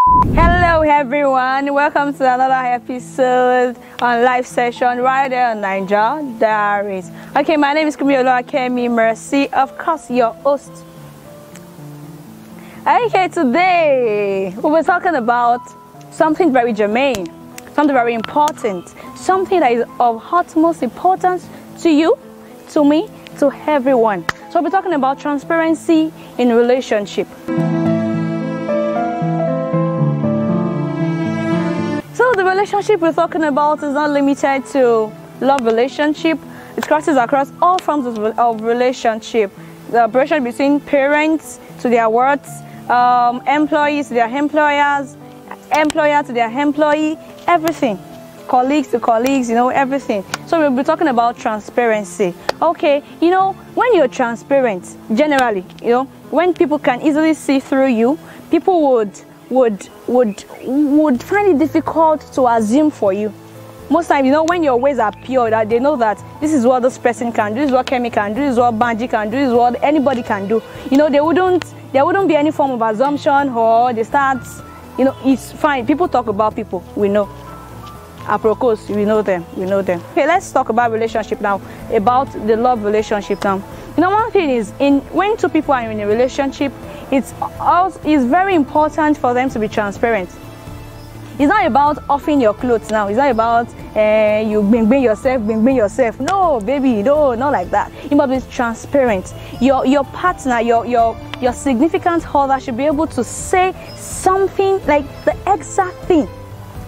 Hello everyone, welcome to another episode on live session right there on Naija Diaries. Okay, my name is KUMUYI OLUWAKEMI MERCY, of course your host. Okay, today we'll be talking about something very germane, something very important, something that is of utmost importance to you, to me, to everyone. So we'll be talking about transparency in relationship. So the relationship we're talking about is not limited to love relationship. It crosses across all forms of relationship. The relation between parents to their words, employees to their employers, employer to their employee, everything. Colleagues to colleagues, everything. So we'll be talking about transparency. Okay, when you're transparent, generally, when people can easily see through you, people would find it difficult to assume for you. Most times, when your ways are pure, that they know that this is what this person can do, this is what Kemi can do, this is what Banji can do, this is what anybody can do. There wouldn't be any form of assumption, or they start, it's fine. People talk about people, we know. Apropos, we know them. Okay, let's talk about relationship now, about the love relationship now. One thing is, when two people are in a relationship, it's very important for them to be transparent. It's not about offing your clothes now. It's not about you bring yourself. No, baby, no, not like that. You must be transparent. Your partner, your significant other should be able to say something like the exact thing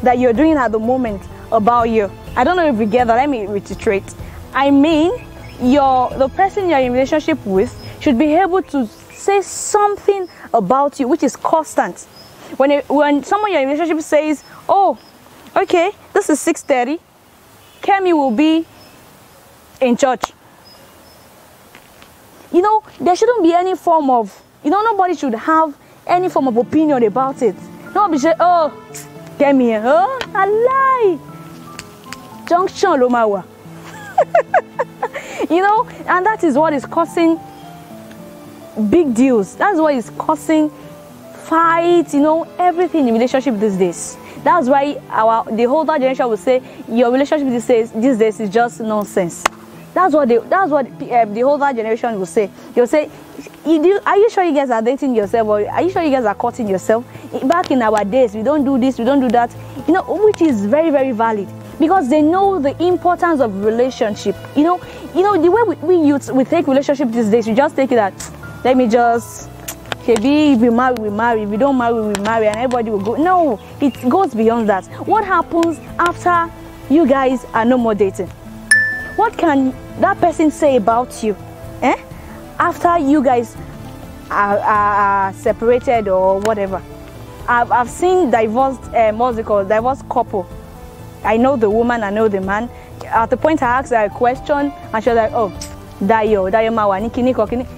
that you're doing at the moment about you. I don't know if you get that. Let me reiterate. I mean, the person you're in relationship with should be able to say something about you which is constant. When someone you're in a relationship says, oh, okay, this is 6:30, Kemi will be in church. There shouldn't be any form of, nobody should have any form of opinion about it. Nobody say, oh, Kemi, oh, I lie. Junction Lomawa. And that is what is causing big deals. That's what is causing fights, everything in relationship these days. That's why the older generation will say your relationship these days is just nonsense. That's what the older generation will say. They'll say, are you sure you guys are dating yourself, or are you sure you guys are courting yourself? Back in our days, we don't do this, we don't do that. Which is very, very valid, because they know the importance of relationship. The way we take relationship these days, we just take it that, let me just, maybe if we marry, we marry. If we don't marry, we marry, and everybody will go. No, it goes beyond that. What happens after you guys are no more dating? What can that person say about you? After you guys are separated or whatever? I've seen divorced couple. I know the woman, I know the man. At the point I asked her a question, and she was like, oh, Dayo mawa,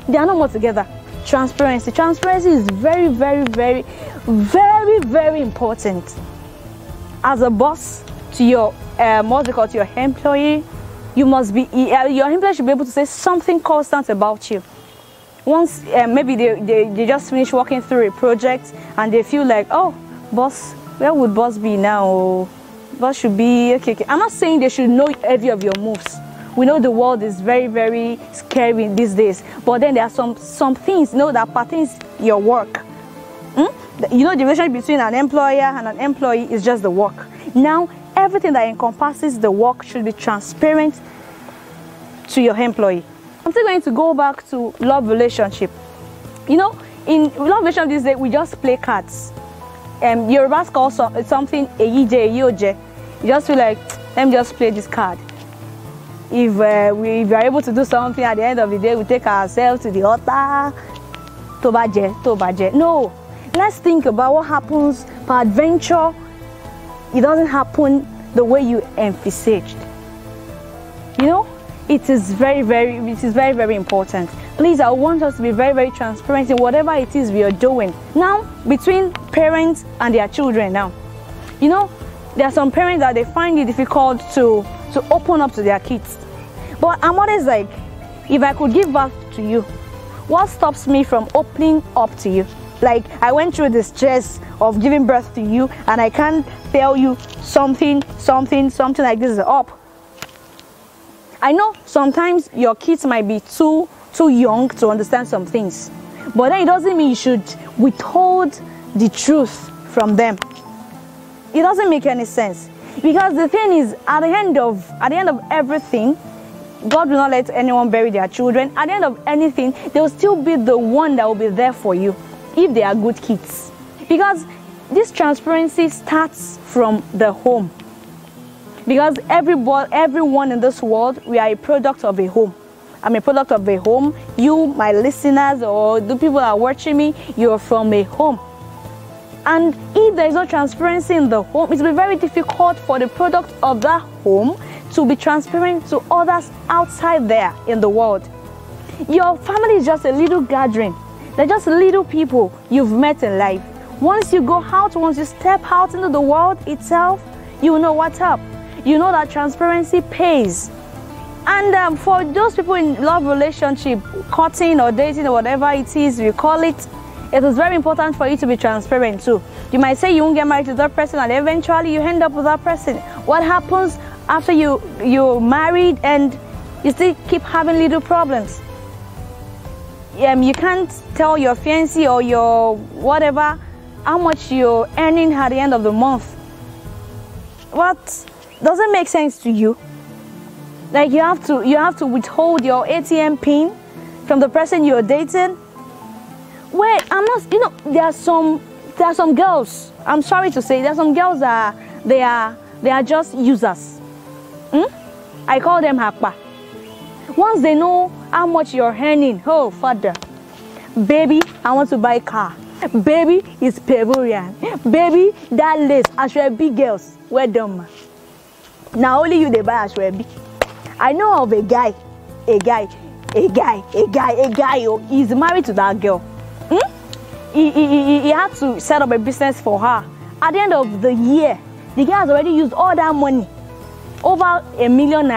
they are no more together. Transparency is very, very, very, very, very important. As a boss to your to your employee, you must be, your employee should be able to say something constant about you. Once maybe they just finish working through a project and they feel like, oh, boss, where would boss be now? Boss should be okay. I'm not saying they should know every of your moves. We know the world is very, very scary these days, but then there are some things that pertains your work. The relationship between an employer and an employee is just the work. Now, everything that encompasses the work should be transparent to your employee. I'm still going to go back to love relationship. In love relationship these days, we just play cards. Yorubas call something Eyije, Eyoje. You just feel like, let me just play this card. If we are able to do something at the end of the day, we take ourselves to the altar. Tobaje. No. Let's think about what happens per adventure. It doesn't happen the way you envisaged. It is very, very important. Please, I want us to be very, very transparent in whatever it is we are doing. Now, between parents and their children now. There are some parents that they find it difficult to open up to their kids. But I'm always like, if I could give birth to you, what stops me from opening up to you? Like, I went through the stress of giving birth to you, and I can't tell you something like this is up. I know sometimes your kids might be too young to understand some things, but then it doesn't mean you should withhold the truth from them. It doesn't make any sense, because the thing is, at the end of everything, God will not let anyone bury their children. At the end of anything, there will still be the one that will be there for you if they are good kids, because this transparency starts from the home. Because everyone in this world, we are a product of a home. I'm a product of a home. You, my listeners, or the people that are watching me, you're from a home. And if there is no transparency in the home, it will be very difficult for the product of that home to be transparent to others outside there in the world. Your family is just a little gathering. They're just little people you've met in life. Once you go out, once you step out into the world itself, you know what's up. You know that transparency pays. And for those people in love relationship, courting or dating or whatever it is we call it, it is very important for you to be transparent too. You might say you won't get married to that person, and eventually you end up with that person. What happens after you're married and you still keep having little problems? You can't tell your fiancé or your whatever how much you're earning at the end of the month. What doesn't make sense to you? Like, you have to withhold your ATM pin from the person you're dating. Wait, I'm not, there are some girls, I'm sorry to say, there are some girls that they are just users. I call them hakpa. Once they know how much you're earning, oh father, baby, I want to buy a car. Baby, it's Peruvian. Baby, that lace, Ashwebi girls, well done. Now only you they buy Ashwebi. I know of a guy, he's married to that girl. He had to set up a business for her. At the end of the year, the guy has already used all that money, over ₦1 million,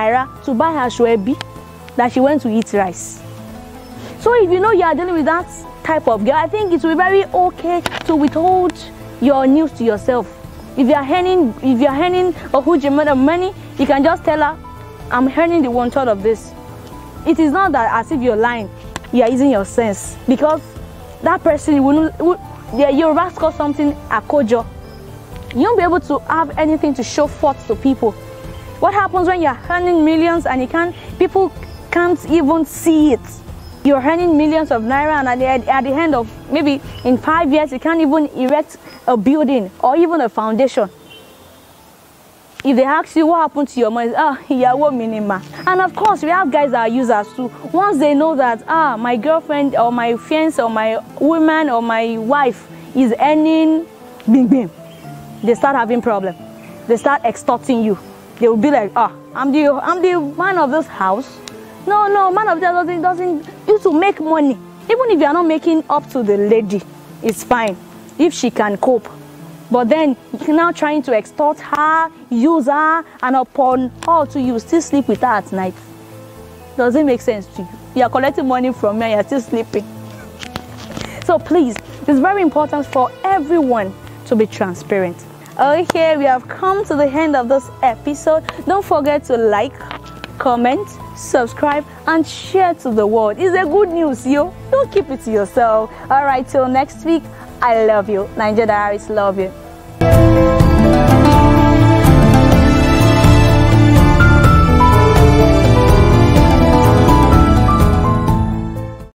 to buy her Ashwebi that she went to eat rice. So if you know you are dealing with that type of girl, I think it will be very okay to withhold your news to yourself. If you are earning a huge amount of money, you can just tell her, I'm earning the 1/3 of this. It is not that as if you're lying, you are using your sense, because that person you'll rascal something akojo. You won't be able to have anything to show forth to people. What happens when you're earning millions and people can't even see it? You're earning millions of naira, and at the end of maybe in 5 years, you can't even erect a building or even a foundation. If they ask you what happened to your money, what minima. And of course, we have guys that are users too. Once they know that my girlfriend or my fiancé or my woman or my wife is earning bing bing, they start having problems. They start extorting you. They will be like, I'm the man of this house. No, man of that doesn't used to make money. Even if you are not making up to the lady, it's fine if she can cope. But then you're now trying to extort her, use her, and upon all to you still sleep with her at night. Doesn't make sense to you. You are collecting money from me and you're still sleeping. So please, it's very important for everyone to be transparent. Okay, we have come to the end of this episode. Don't forget to like, comment, subscribe, and share to the world. It's a good news, yo. Don't keep it to yourself. All right, till next week. I love you. Nigeria Diaries love you.